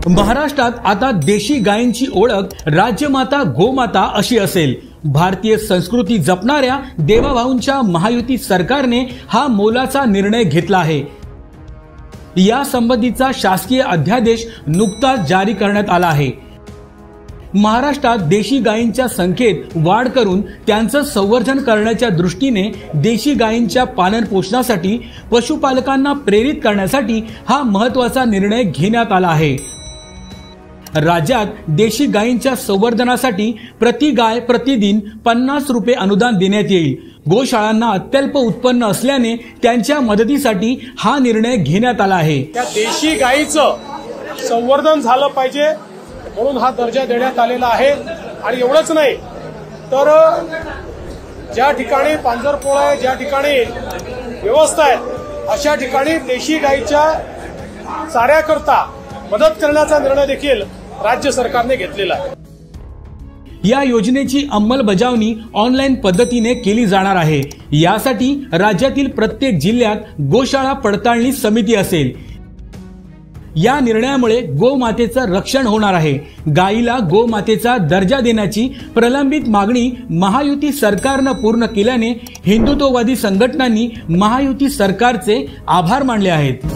महाराष्ट्रात आता देशी गायींची ओळख राजमाता गोमाता अशी असेल। भारतीय संस्कृती जपणाऱ्या देवाभाऊंच्या महायुती सरकारने हा मोलाचा निर्णय घेतला आहे। या संबंधीचा शासकीय अध्यादेश नुकताच जारी करण्यात आला आहे। महाराष्ट्रात देशी गायींच्या संख्येत वाढ करून त्यांचं संवर्धन करण्याच्या दृष्टीने देशी गायींच्या पालन पोषणासाठी पशुपालकांना प्रेरित करण्यासाठी हा महत्त्वाचा निर्णय घेण्यात आला आहे। राज्यात देशी गायींच्या संवर्धनासाठी प्रति गाय प्रतिदिन 50 रुपये अनुदान देण्यात येईल। गोशाळांना अत्यल्प उत्पन्न असल्याने त्यांच्या मदतीसाठी हा निर्णय घेण्यात आला आहे। त्या देशी गायीचं संवर्धन झालं पाहिजे म्हणून हा दर्जा देण्यात आलेला आहे। आणि एवढंच नाही तर ज्या ठिकाणी पांजरपोळ आहे, ज्या ठिकाणी व्यवस्था आहे, अशा ठिकाणी देशी गायीच्या चाऱ्याकरता मदत करण्याचा निर्णय देखील राज्य सरकारने घेतलेला आहे। या योजनेची अंमलबजावणी ऑनलाईन पद्धतीने केली जाणार आहे। यासाठी राज्यातील प्रत्येक जिल्ह्यात गोशाळा पडताळणी समिती असेल। या निर्णयामुळे गोमातेचं रक्षण होणार आहे। गायीला गोमातेचा दर्जा देण्याची प्रलंबित मागणी महायुती सरकारनं पूर्ण केल्याने हिंदुत्ववादी संघटनांनी महायुती सरकारचे आभार मानले आहेत।